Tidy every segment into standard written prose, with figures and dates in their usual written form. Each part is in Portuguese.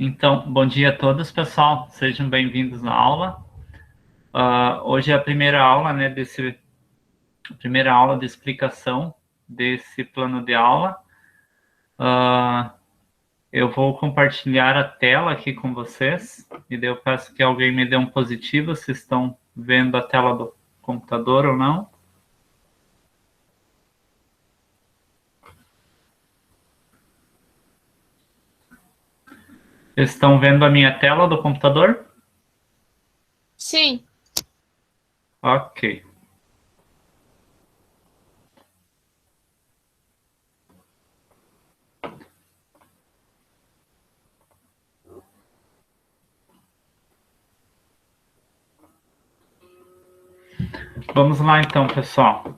Então, bom dia a todos, pessoal. Sejam bem-vindos na aula. Hoje é a primeira aula, né, primeira aula de explicação desse plano de aula. Eu vou compartilhar a tela aqui com vocês e daí eu peço que alguém me dê um positivo se estão vendo a tela do computador ou não. Estão vendo a minha tela do computador? Sim. Ok. Vamos lá então, pessoal.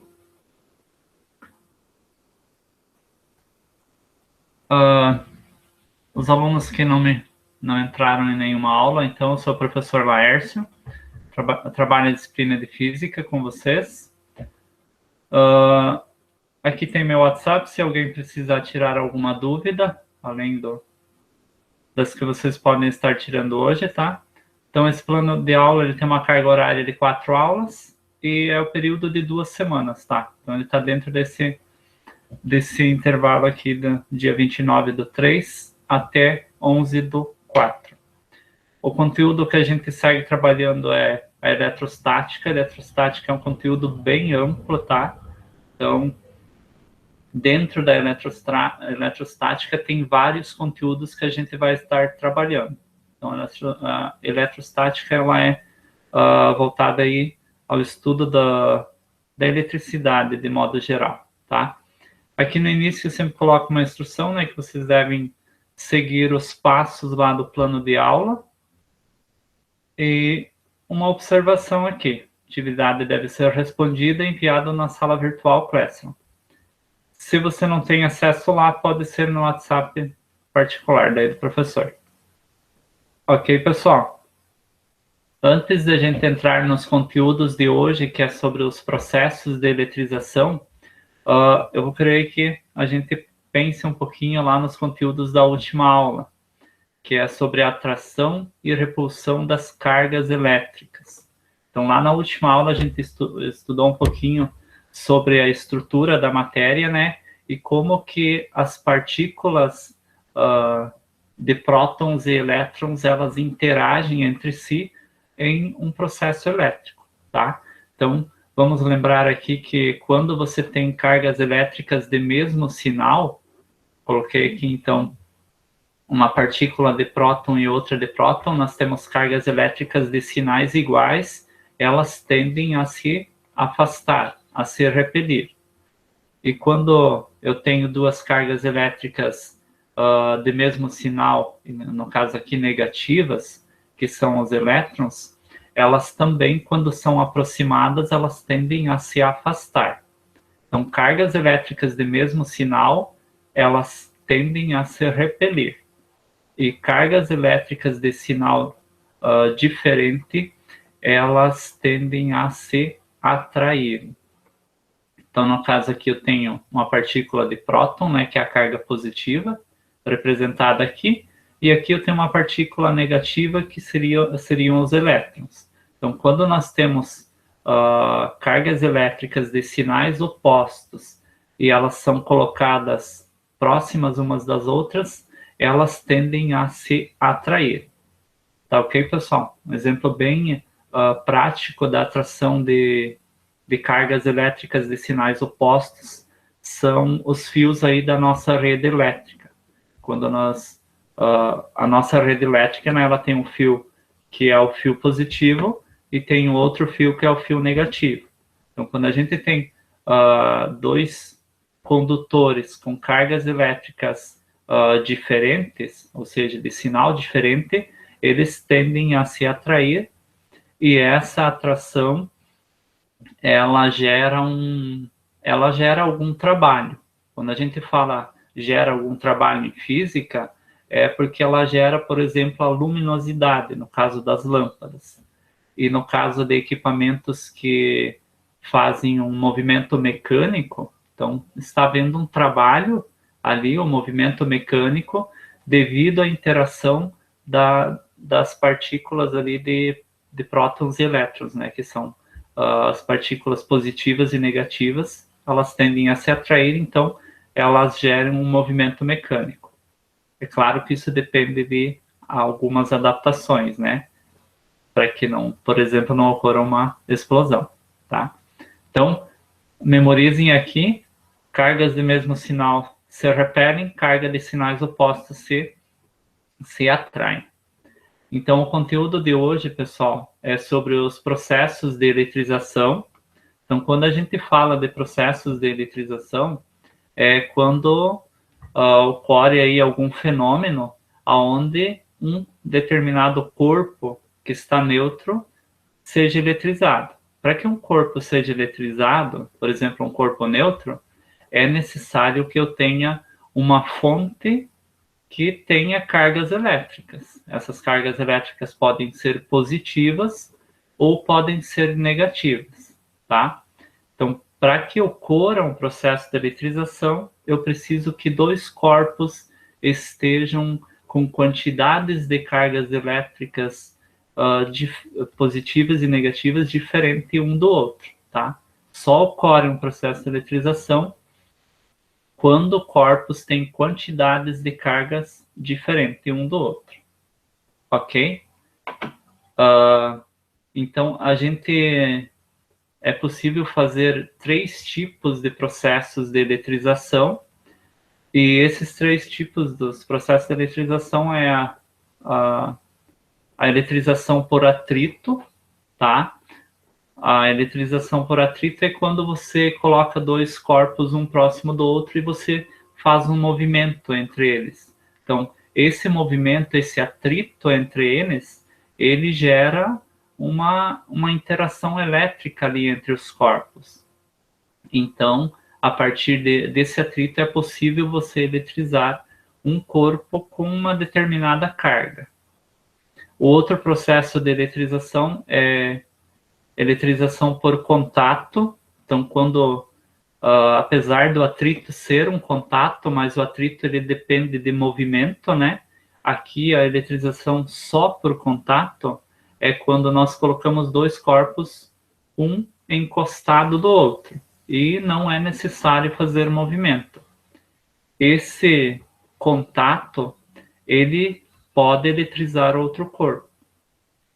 Os alunos que não entraram em nenhuma aula, então eu sou o professor Laércio, trabalho na disciplina de física com vocês. Aqui tem meu WhatsApp, se alguém precisar tirar alguma dúvida, além das que vocês podem estar tirando hoje, tá? Então, esse plano de aula ele tem uma carga horária de 4 aulas e é o período de 2 semanas, tá? Então, ele está dentro desse intervalo aqui do dia 29/3 até 11/4. O conteúdo que a gente segue trabalhando é a eletrostática. A eletrostática é um conteúdo bem amplo, tá? Então, dentro da eletrostática tem vários conteúdos que a gente vai estar trabalhando. Então, a eletrostática ela é voltada aí ao estudo da eletricidade de modo geral, tá? Aqui no início eu sempre coloco uma instrução, né, que vocês devem seguir os passos lá do plano de aula. E uma observação aqui. A atividade deve ser respondida e enviada na sala virtual Classroom. Se você não tem acesso lá, pode ser no WhatsApp particular daí do professor. Ok, pessoal? Antes de a gente entrar nos conteúdos de hoje, que é sobre os processos de eletrização, eu vou querer que a gente pense um pouquinho lá nos conteúdos da última aula, que é sobre a atração e repulsão das cargas elétricas. Então, lá na última aula, a gente estudou um pouquinho sobre a estrutura da matéria, né? E como que as partículas de prótons e elétrons, elas interagem entre si em um processo elétrico, tá? Então, vamos lembrar aqui que quando você tem cargas elétricas de mesmo sinal, coloquei aqui, então, uma partícula de próton e outra de próton, nós temos cargas elétricas de sinais iguais, elas tendem a se afastar, a se repelir. E quando eu tenho duas cargas elétricas de mesmo sinal, no caso aqui negativas, que são os elétrons, elas também, quando são aproximadas, elas tendem a se afastar. Então, cargas elétricas de mesmo sinal, elas tendem a se repelir. E cargas elétricas de sinal diferente, elas tendem a se atraírem. Então, no caso aqui, eu tenho uma partícula de próton, né, que é a carga positiva, representada aqui, e aqui eu tenho uma partícula negativa, que seriam os elétrons. Então, quando nós temos cargas elétricas de sinais opostos, e elas são colocadas próximas umas das outras, elas tendem a se atrair. Tá ok, pessoal? Um exemplo bem prático da atração de cargas elétricas de sinais opostos são os fios aí da nossa rede elétrica. Quando a nossa rede elétrica, né, ela tem um fio que é o fio positivo e tem um outro fio que é o fio negativo. Então, quando a gente tem dois condutores com cargas elétricas diferentes, ou seja, de sinal diferente, eles tendem a se atrair, e essa atração ela gera algum trabalho. Quando a gente fala gera algum trabalho em física, é porque ela gera, por exemplo, a luminosidade, no caso das lâmpadas. E no caso de equipamentos que fazem um movimento mecânico, então está havendo um trabalho ali, um movimento mecânico, devido à interação das partículas ali de prótons e elétrons, né? Que são as partículas positivas e negativas, elas tendem a se atrair, então elas geram um movimento mecânico. É claro que isso depende de algumas adaptações, né? Para que não, por exemplo, não ocorra uma explosão, tá? Então, memorizem aqui, cargas de mesmo sinal se repelem, carga de sinais opostos se atraem. Então, o conteúdo de hoje, pessoal, é sobre os processos de eletrização. Então, quando a gente fala de processos de eletrização, é quando ocorre aí algum fenômeno onde um determinado corpo que está neutro seja eletrizado. Para que um corpo seja eletrizado, por exemplo, um corpo neutro, é necessário que eu tenha uma fonte que tenha cargas elétricas. Essas cargas elétricas podem ser positivas ou podem ser negativas, tá? Então, para que ocorra um processo de eletrização, eu preciso que dois corpos estejam com quantidades de cargas elétricas positivas e negativas diferentes um do outro, tá? Só ocorre um processo de eletrização quando corpos têm quantidades de cargas diferentes um do outro, ok? Então, é possível fazer 3 tipos de processos de eletrização, e esses 3 tipos dos processos de eletrização é a eletrização por atrito, tá? A eletrização por atrito é quando você coloca dois corpos um próximo do outro e você faz um movimento entre eles. Então, esse movimento, esse atrito entre eles, ele gera uma interação elétrica ali entre os corpos. Então, a partir desse atrito é possível você eletrizar um corpo com uma determinada carga. O outro processo de eletrização é eletrização por contato. Então, quando, apesar do atrito ser um contato, mas o atrito ele depende de movimento, né? Aqui a eletrização só por contato é quando nós colocamos dois corpos, um encostado do outro, e não é necessário fazer movimento. Esse contato, ele pode eletrizar outro corpo.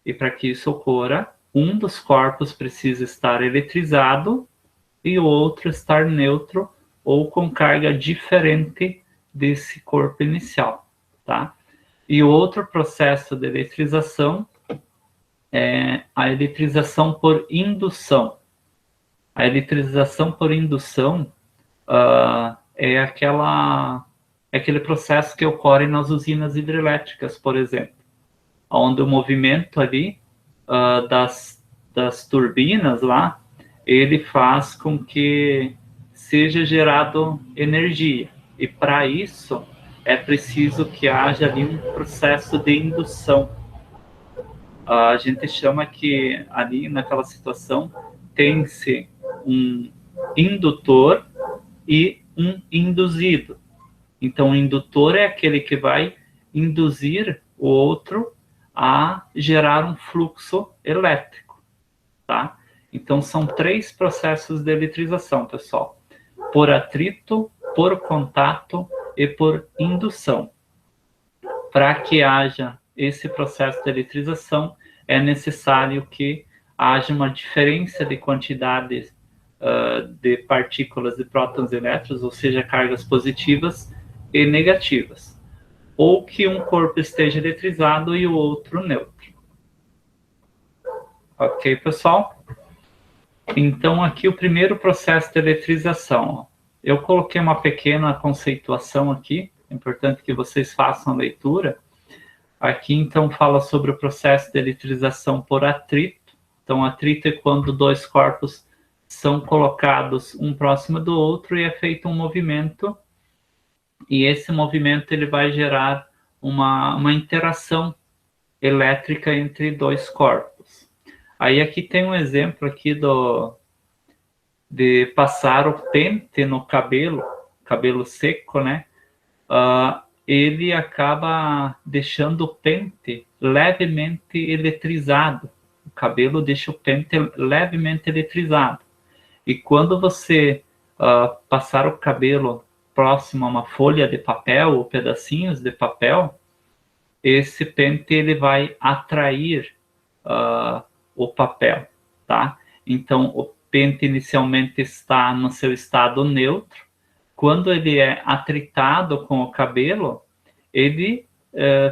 E para que isso ocorra, um dos corpos precisa estar eletrizado e o outro estar neutro ou com carga diferente desse corpo inicial, tá? E o outro processo de eletrização é a eletrização por indução. A eletrização por indução é aquele processo que ocorre nas usinas hidrelétricas, por exemplo, onde o movimento ali das turbinas lá, ele faz com que seja gerado energia. E para isso é preciso que haja ali um processo de indução. A gente chama que ali naquela situação tem-se um indutor e um induzido. Então, o indutor é aquele que vai induzir o outro a gerar um fluxo elétrico, tá? Então, são 3 processos de eletrização, pessoal. Por atrito, por contato e por indução. Para que haja esse processo de eletrização, é necessário que haja uma diferença de quantidade de partículas de prótons e elétrons, ou seja, cargas positivas e negativas, ou que um corpo esteja eletrizado e o outro neutro. Ok, pessoal? Então, aqui o primeiro processo de eletrização. Eu coloquei uma pequena conceituação aqui, é importante que vocês façam a leitura. Aqui, então, fala sobre o processo de eletrização por atrito. Então, atrito é quando dois corpos são colocados um próximo do outro e é feito um movimento, e esse movimento ele vai gerar uma interação elétrica entre dois corpos. Aí aqui tem um exemplo aqui de passar o pente no cabelo seco, né? ele acaba deixando o pente levemente eletrizado. O cabelo deixa o pente levemente eletrizado. E quando você passar o cabelo próximo a uma folha de papel ou pedacinhos de papel, esse pente ele vai atrair o papel, tá? Então, o pente inicialmente está no seu estado neutro. Quando ele é atritado com o cabelo, ele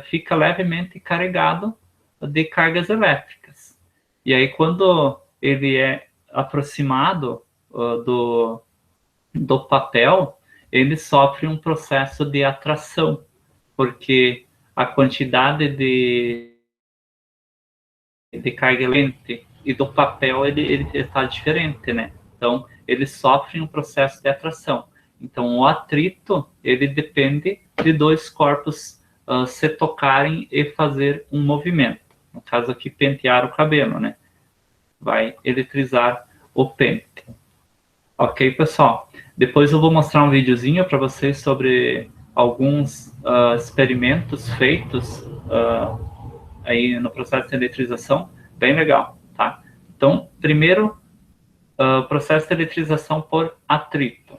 fica levemente carregado de cargas elétricas. E aí, quando ele é aproximado do papel, ele sofre um processo de atração, porque a quantidade de carga elétrica e do papel ele está diferente, né? Então, ele sofre um processo de atração. Então, o atrito, ele depende de dois corpos se tocarem e fazer um movimento. No caso aqui, pentear o cabelo, né? Vai eletrizar o pente. Ok, pessoal? Depois eu vou mostrar um videozinho para vocês sobre alguns experimentos feitos aí no processo de eletrização, bem legal, tá? Então, primeiro, processo de eletrização por atrito.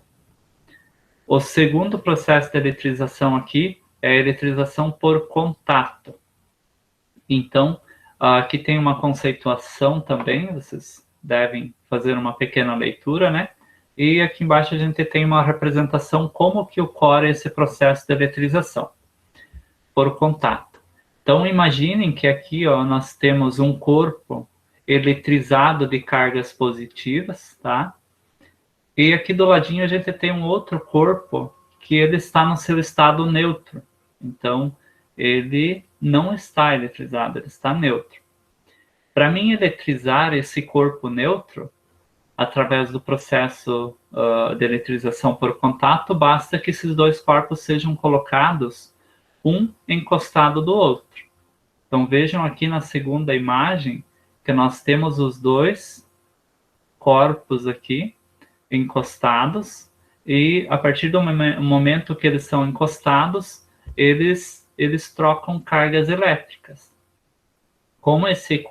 O segundo processo de eletrização aqui é a eletrização por contato. Então, aqui tem uma conceituação também, vocês devem fazer uma pequena leitura, né? E aqui embaixo a gente tem uma representação como que ocorre esse processo de eletrização por contato. Então, imaginem que aqui nós temos um corpo eletrizado de cargas positivas, tá? E aqui do ladinho a gente tem um outro corpo que ele está no seu estado neutro. Então, ele não está eletrizado, ele está neutro. Para mim eletrizar esse corpo neutro, através do processo de eletrização por contato, basta que esses dois corpos sejam colocados um encostado do outro. Então vejam aqui na segunda imagem que nós temos os dois corpos aqui encostados e a partir do momento que eles são encostados, eles trocam cargas elétricas. Como esse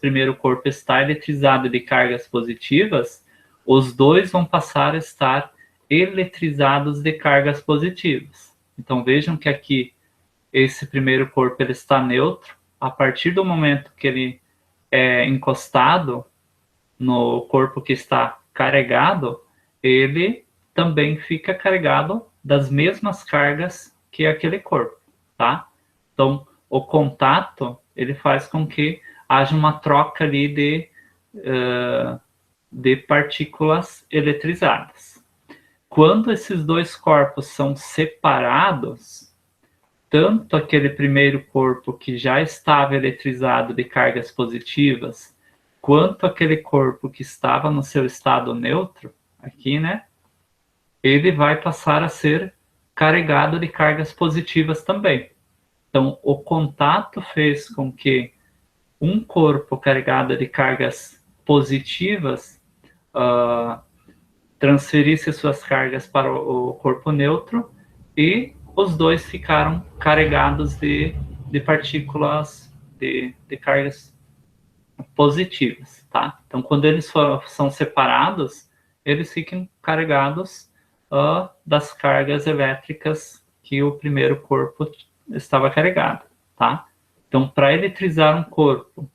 primeiro corpo está eletrizado de cargas positivas, os dois vão passar a estar eletrizados de cargas positivas. Então vejam que aqui esse primeiro corpo ele está neutro. A partir do momento que ele é encostado no corpo que está carregado, ele também fica carregado das mesmas cargas que aquele corpo, tá? Então, o contato, ele faz com que haja uma troca ali de partículas eletrizadas. Quando esses dois corpos são separados, tanto aquele primeiro corpo que já estava eletrizado de cargas positivas, quanto aquele corpo que estava no seu estado neutro, aqui, né? Ele vai passar a ser carregado de cargas positivas também. Então, o contato fez com que um corpo carregado de cargas positivas transferisse suas cargas para o corpo neutro e os dois ficaram carregados de partículas, de cargas positivas, tá? Então, quando eles são separados, eles ficam carregados das cargas elétricas que o primeiro corpo estava carregado, tá? Então, para eletrizar um corpo,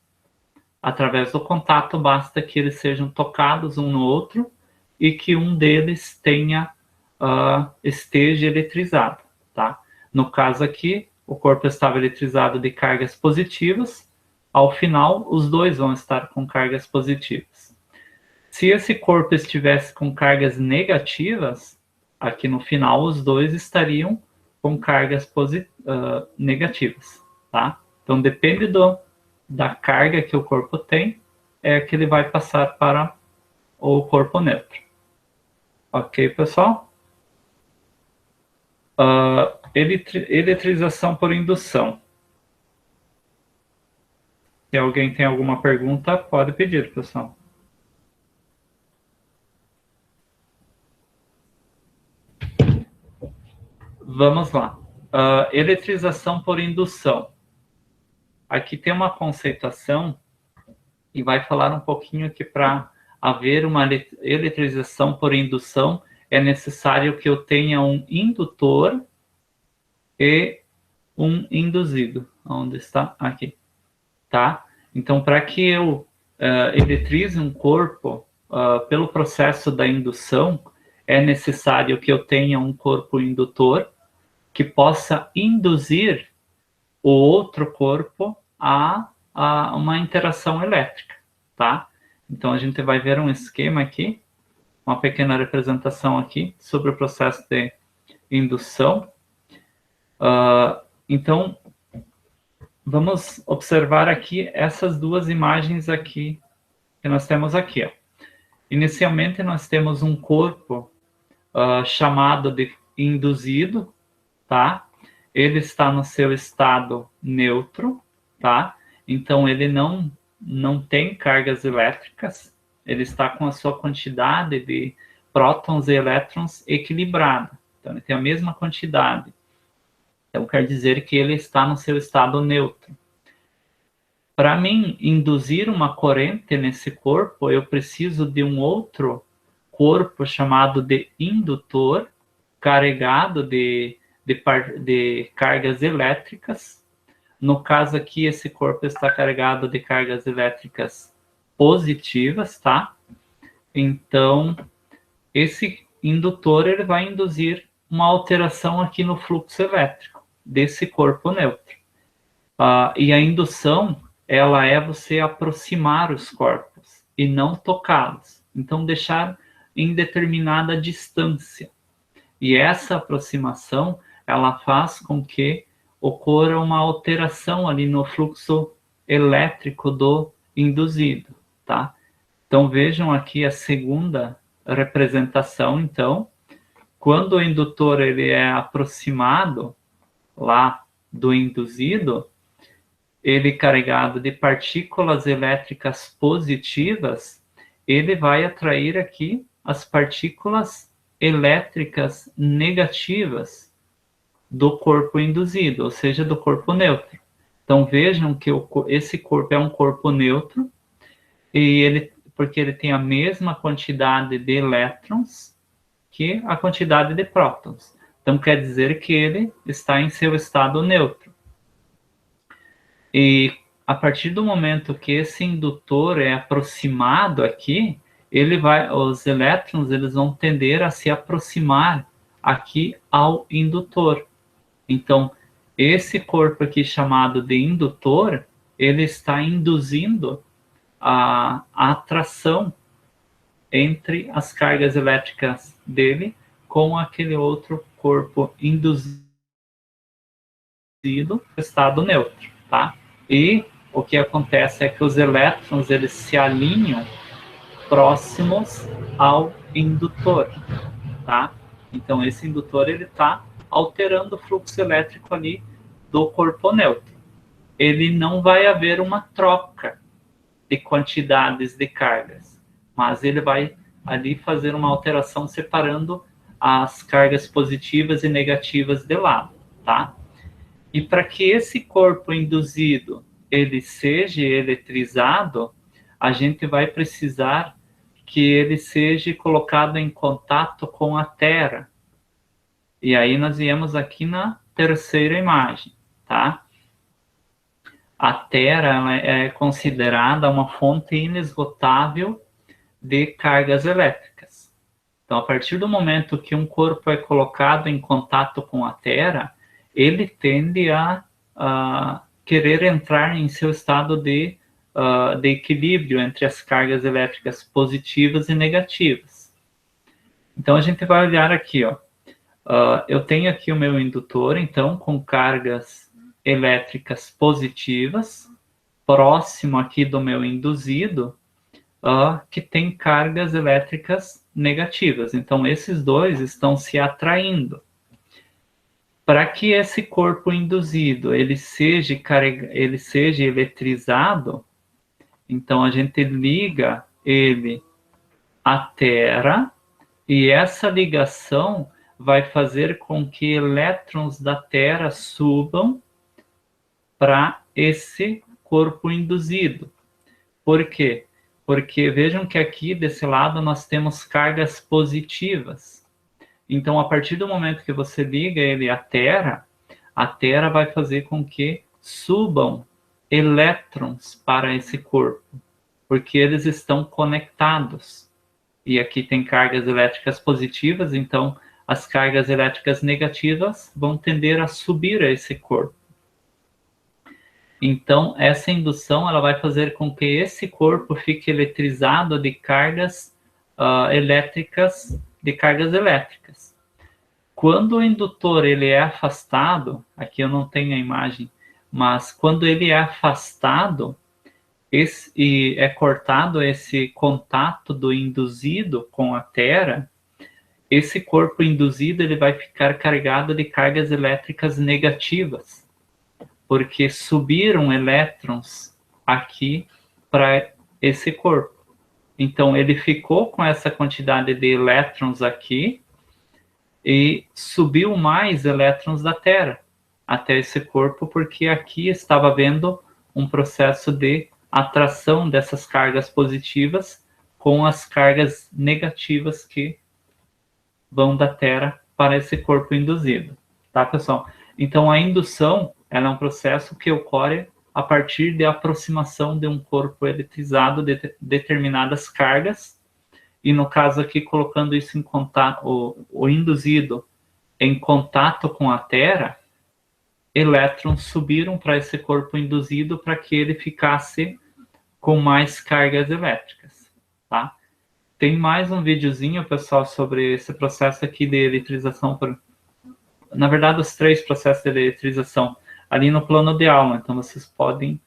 através do contato, basta que eles sejam tocados um no outro e que um deles esteja eletrizado, tá? No caso aqui, o corpo estava eletrizado de cargas positivas. Ao final, os dois vão estar com cargas positivas. Se esse corpo estivesse com cargas negativas, aqui no final, os dois estariam com cargas negativas, tá? Então, depende da carga que o corpo tem, é que ele vai passar para o corpo neutro. Ok, pessoal? Eletrização por indução. Se alguém tem alguma pergunta, pode pedir, pessoal. Vamos lá. Eletrização por indução. Aqui tem uma conceituação e vai falar um pouquinho que para haver uma eletrização por indução é necessário que eu tenha um indutor e um induzido. Onde está? Aqui. Tá? Então, para que eu eletrize um corpo pelo processo da indução, é necessário que eu tenha um corpo indutor que possa induzir o outro corpo a uma interação elétrica, tá? Então, a gente vai ver um esquema aqui, uma pequena representação aqui sobre o processo de indução. Então, vamos observar aqui essas duas imagens aqui que nós temos aqui. Ó. Inicialmente, nós temos um corpo chamado de induzido, tá? Ele está no seu estado neutro, tá? Então, ele não tem cargas elétricas, ele está com a sua quantidade de prótons e elétrons equilibrada. Então, ele tem a mesma quantidade. Então, quer dizer que ele está no seu estado neutro. Para mim induzir uma corrente nesse corpo, eu preciso de um outro corpo chamado de indutor, carregado de cargas elétricas. No caso aqui, esse corpo está carregado de cargas elétricas positivas, tá? Então, esse indutor ele vai induzir uma alteração aqui no fluxo elétrico desse corpo neutro. E a indução, ela é você aproximar os corpos e não tocá-los. Então, deixar em determinada distância. E essa aproximação, ela faz com que ocorra uma alteração ali no fluxo elétrico do induzido, tá? Então, vejam aqui a segunda representação, então, quando o indutor ele é aproximado lá do induzido, ele carregado de partículas elétricas positivas, ele vai atrair aqui as partículas elétricas negativas do corpo induzido, ou seja, do corpo neutro. Então vejam que esse corpo é um corpo neutro, porque ele tem a mesma quantidade de elétrons que a quantidade de prótons. Então quer dizer que ele está em seu estado neutro. E a partir do momento que esse indutor é aproximado aqui, os elétrons eles vão tender a se aproximar aqui ao indutor. Então, esse corpo aqui chamado de indutor, ele está induzindo a atração entre as cargas elétricas dele com aquele outro corpo induzido no estado neutro, tá? E o que acontece é que os elétrons eles se alinham próximos ao indutor, tá? Então esse indutor ele está alterando o fluxo elétrico ali do corpo neutro. Ele não vai haver uma troca de quantidades de cargas, mas ele vai ali fazer uma alteração separando as cargas positivas e negativas de lado, tá? E para que esse corpo induzido ele seja eletrizado, a gente vai precisar que ele seja colocado em contato com a Terra. E aí nós viemos aqui na terceira imagem, tá? A Terra ela é considerada uma fonte inesgotável de cargas elétricas. Então, a partir do momento que um corpo é colocado em contato com a Terra, ele tende a querer entrar em seu estado de equilíbrio entre as cargas elétricas positivas e negativas. Então, a gente vai olhar aqui, ó. Eu tenho aqui o meu indutor, então, com cargas elétricas positivas, próximo aqui do meu induzido, que tem cargas elétricas negativas. Então, esses dois estão se atraindo. Para que esse corpo induzido ele seja eletrizado, então a gente liga ele à Terra, e essa ligação vai fazer com que elétrons da Terra subam para esse corpo induzido. Por quê? Porque vejam que aqui desse lado nós temos cargas positivas. Então, a partir do momento que você liga ele à Terra, a Terra vai fazer com que subam elétrons para esse corpo, porque eles estão conectados. E aqui tem cargas elétricas positivas, então as cargas elétricas negativas vão tender a subir a esse corpo. Então, essa indução ela vai fazer com que esse corpo fique eletrizado de cargas elétricas, de cargas elétricas. Quando o indutor ele é afastado, aqui eu não tenho a imagem, mas quando ele é afastado e é cortado esse contato do induzido com a Terra, esse corpo induzido ele vai ficar carregado de cargas elétricas negativas, porque subiram elétrons aqui para esse corpo. Então, ele ficou com essa quantidade de elétrons aqui e subiu mais elétrons da Terra até esse corpo, porque aqui estava havendo um processo de atração dessas cargas positivas com as cargas negativas que vão da Terra para esse corpo induzido. Tá, pessoal? Então, a indução ela é um processo que ocorre a partir de aproximação de um corpo eletrizado de determinadas cargas, e no caso aqui, colocando isso em contato, o induzido em contato com a Terra, elétrons subiram para esse corpo induzido para que ele ficasse com mais cargas elétricas, tá? Tem mais um videozinho, pessoal, sobre esse processo aqui de eletrização. Na verdade, os 3 processos de eletrização ali no plano de aula, então vocês podem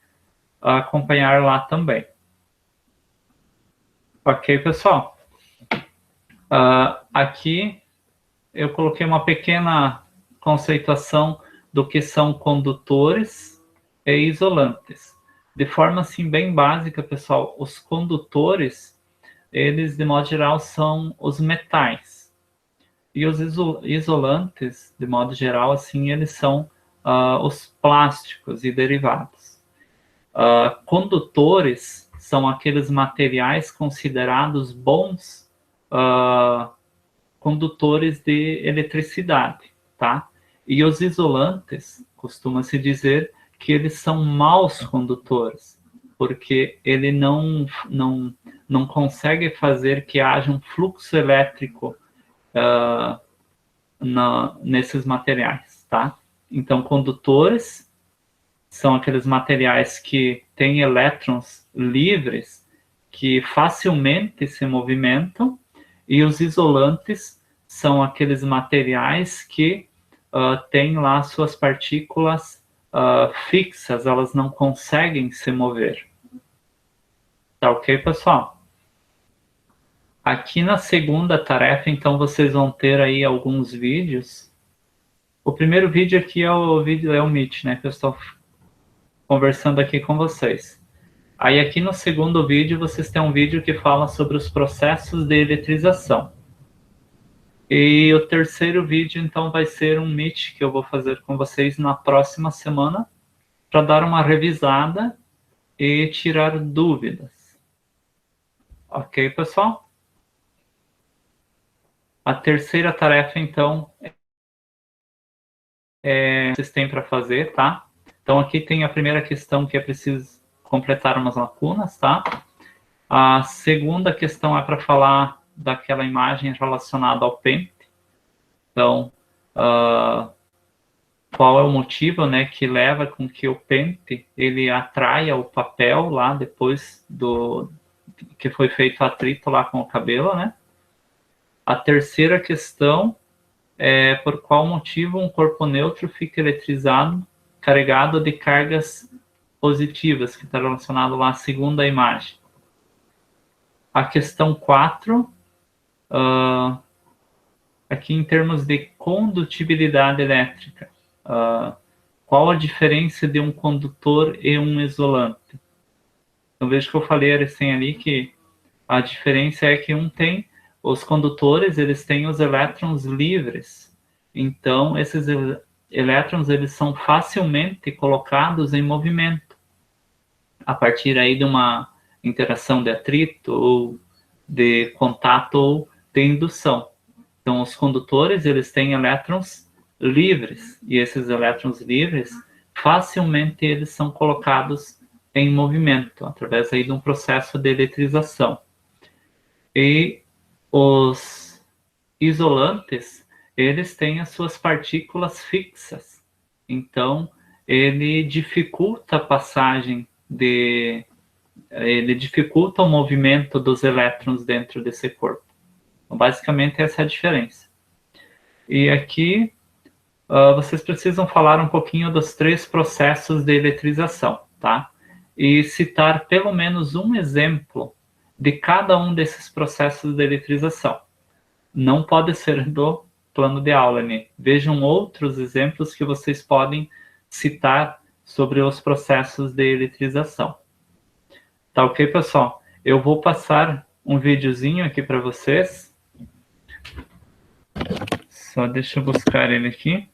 acompanhar lá também. Ok, pessoal? Aqui eu coloquei uma pequena conceituação do que são condutores e isolantes. De forma assim bem básica, pessoal, os condutores, eles de modo geral são os metais. E os isolantes, de modo geral, assim, eles são os plásticos e derivados. Condutores são aqueles materiais considerados bons condutores de eletricidade, tá? E os isolantes, costuma-se dizer que eles são maus condutores, porque ele não consegue fazer que haja um fluxo elétrico nesses materiais, tá? Então, condutores são aqueles materiais que têm elétrons livres, que facilmente se movimentam, e os isolantes são aqueles materiais que têm lá suas partículas fixas, elas não conseguem se mover. Tá ok, pessoal? Aqui na segunda tarefa, então, vocês vão ter aí alguns vídeos. O primeiro vídeo aqui é o Meet, né, que eu estou conversando aqui com vocês. Aí aqui no segundo vídeo, vocês têm um vídeo que fala sobre os processos de eletrização. E o terceiro vídeo, então, vai ser um Meet que eu vou fazer com vocês na próxima semana, para dar uma revisada e tirar dúvidas. Ok, pessoal? A terceira tarefa, então, vocês têm para fazer, tá? Então, aqui tem a primeira questão que é preciso completar umas lacunas, tá? A segunda questão é para falar daquela imagem relacionada ao pente. Então, qual é o motivo, né, que leva com que o pente ele atraia o papel lá depois do que foi feito atrito lá com o cabelo, né? A terceira questão é por qual motivo um corpo neutro fica eletrizado, carregado de cargas positivas, que está relacionado lá à segunda imagem. A questão 4, aqui em termos de condutibilidade elétrica, qual a diferença de um condutor e um isolante? Então, veja que eu falei recém ali que a diferença é que os condutores, eles têm os elétrons livres, Então, esses elétrons eles são facilmente colocados em movimento a partir aí de uma interação de atrito ou de contato ou de indução. Então, os condutores eles têm elétrons livres e esses elétrons livres facilmente eles são colocados em movimento através aí de um processo de eletrização. E os isolantes eles têm as suas partículas fixas. Então, ele dificulta a passagem ele dificulta o movimento dos elétrons dentro desse corpo. Então, basicamente, essa é a diferença. E aqui, vocês precisam falar um pouquinho dos 3 processos de eletrização, tá? E citar pelo menos um exemplo de cada um desses processos de eletrização. Não pode ser do plano de aula, né? Vejam outros exemplos que vocês podem citar sobre os processos de eletrização. Tá ok, pessoal? Eu vou passar um videozinho aqui para vocês. Só deixa eu buscar ele aqui.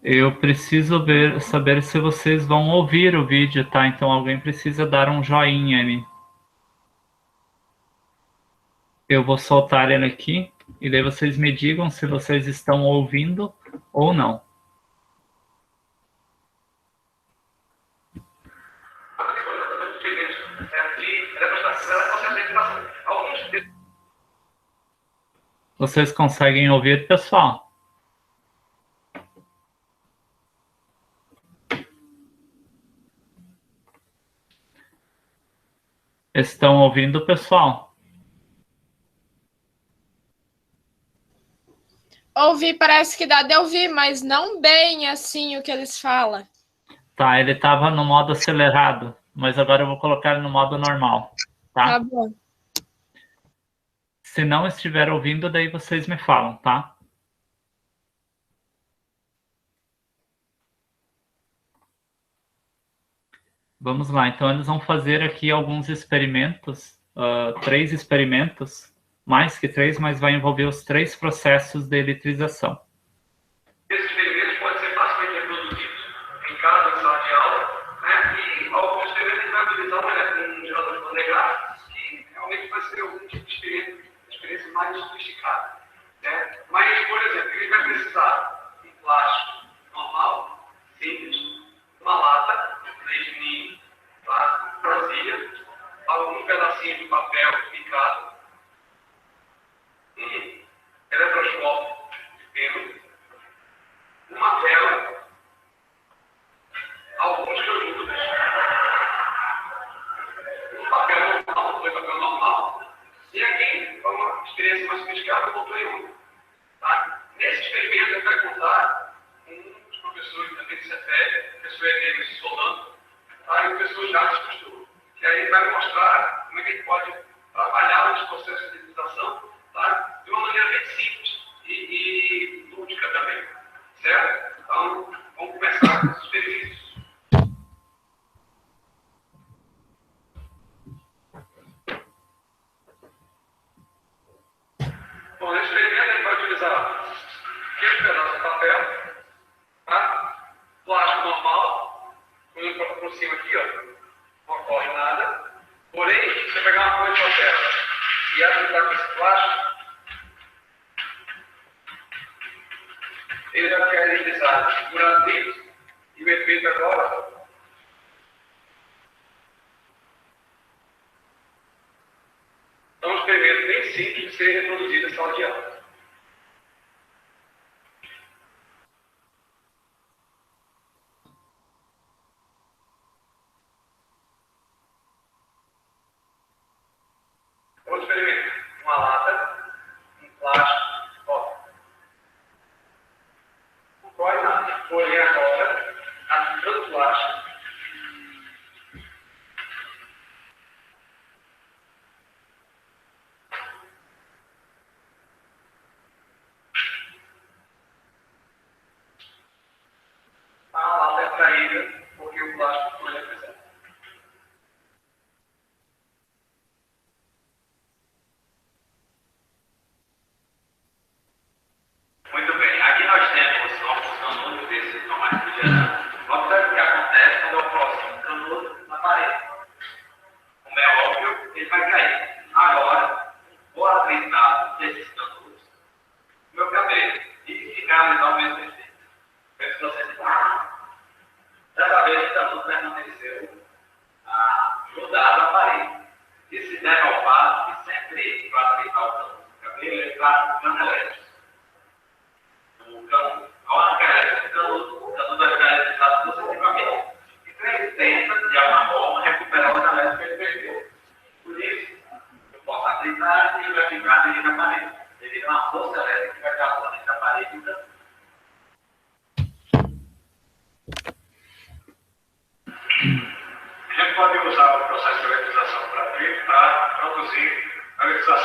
Eu preciso saber se vocês vão ouvir o vídeo, tá? Então alguém precisa dar um joinha ali. Eu vou soltar ele aqui e daí vocês me digam se vocês estão ouvindo ou não. Vocês conseguem ouvir, pessoal? Estão ouvindo, pessoal? Ouvi, parece que dá de ouvir, mas não bem assim o que eles falam. Tá, ele estava no modo acelerado, mas agora eu vou colocar ele no modo normal, tá? Tá bom. Se não estiver ouvindo, daí vocês me falam, tá? Vamos lá, então eles vão fazer aqui alguns experimentos, 3 experimentos, mais que 3, mas vai envolver os 3 processos de eletrização. Esses experimentos podem ser facilmente reproduzidos em casa, em sala de aula, né? E alguns experimentos vai utilizar um gerador de banda gráfica, que realmente vai ser algum tipo de experiência mais sofisticada, né? Mas, por exemplo, ele vai precisar de plástico normal, simples, uma lata, 3 mil, plástico, vasilha, algum pedacinho de papel picado, eletroscópio de pêndulo, uma tela, alguns canudos, um papel normal, 2 papel normal, e aqui, para uma experiência mais sofisticada, eu botei um. Tá? Nesse experimento, ele vai contar com os professores da CETEB, o professor Enem Solano, tá? E o professor Jacques Cousteau, que aí vai mostrar como é que a gente pode trabalhar nesse processo de eletrização, tá? De uma maneira bem simples e lúdica também, certo? Então, vamos começar com esses experimentos. Bom, nesse experimento a gente vai utilizar aquele pedaço de papel, tá? Plástico normal, quando eu coloco por cima aqui, ó, não ocorre nada. Porém, se você pegar uma folha de papel e aplicar com esse plástico, ele vai ficar eletrizado durante isso, e o efeito agora é um experimento bem simples de ser reproduzido em sala de aula. Outro experimento, uma lata, um plástico, ó. Não corre nada. Porém, agora, aplicando plástico,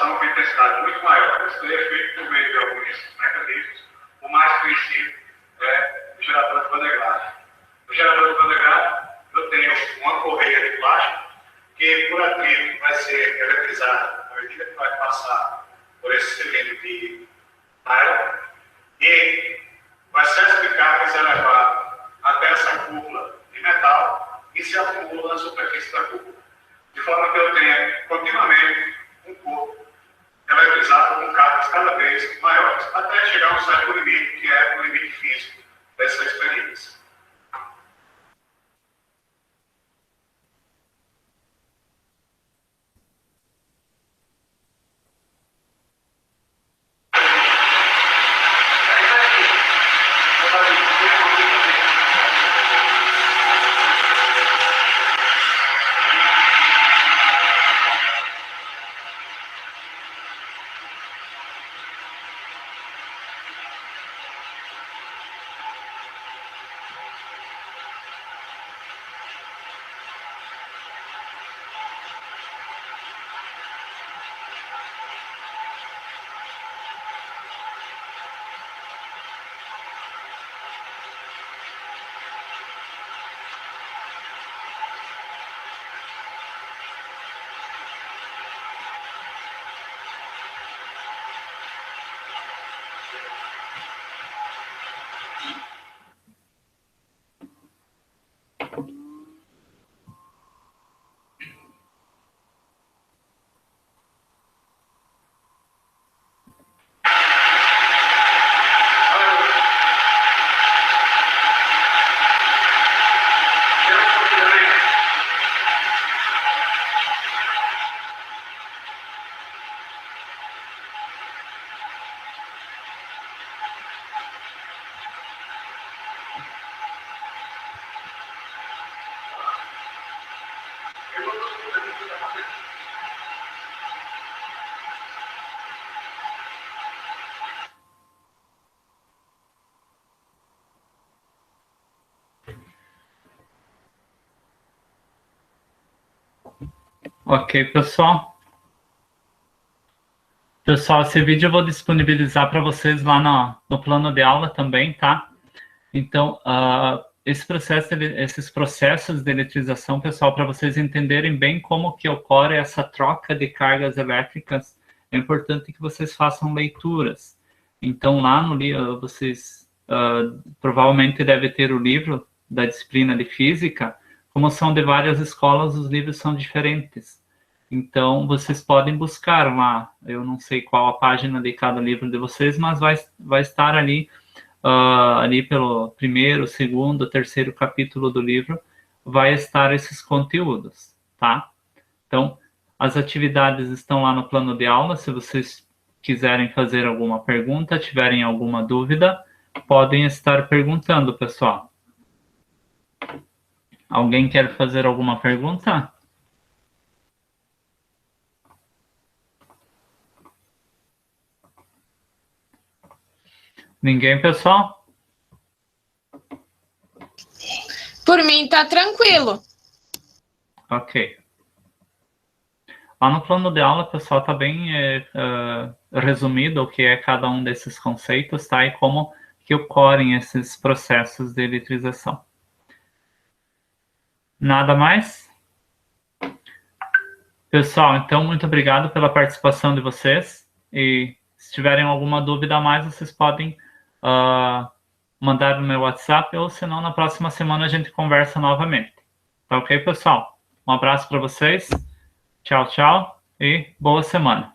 oscilação com intensidade muito maior. Isso é feito por meio de alguns mecanismos. O mais conhecido é o gerador de Van de Graaff. No gerador de Van de Graaff, eu tenho uma correia de plástico que, por atrito, vai ser eletrizada à medida que vai passar por esse cilindro de nylon e vai se explicar que se elevar até essa cúpula de metal e se acumula na superfície da cúpula. De forma que eu tenha continuamente um corpo eletrizado com cargas cada vez maiores, até chegar a um certo limite, que é o limite físico dessa experiência. Ok, pessoal. Pessoal, esse vídeo eu vou disponibilizar para vocês lá no plano de aula também, tá? Então, esses processos de eletrização, pessoal, para vocês entenderem bem como que ocorre essa troca de cargas elétricas, é importante que vocês façam leituras. Então, lá no livro, vocês provavelmente devem ter o livro da disciplina de física. Como são de várias escolas, os livros são diferentes. Então, vocês podem buscar lá. Eu não sei qual a página de cada livro de vocês, mas vai estar ali, ali pelo primeiro, segundo, terceiro capítulo do livro, vai estar esses conteúdos, tá? Então, as atividades estão lá no plano de aula. Se vocês quiserem fazer alguma pergunta, tiverem alguma dúvida, podem estar perguntando, pessoal. Alguém quer fazer alguma pergunta? Ninguém, pessoal? Por mim, tá tranquilo. Ok. Lá no plano de aula, pessoal, está bem resumido o que é cada um desses conceitos, tá? E como que ocorrem esses processos de eletrização. Nada mais? Pessoal, então, muito obrigado pela participação de vocês. E se tiverem alguma dúvida a mais, vocês podem mandar no meu WhatsApp, ou senão na próxima semana a gente conversa novamente. Tá ok, pessoal? Um abraço para vocês. Tchau, tchau e boa semana.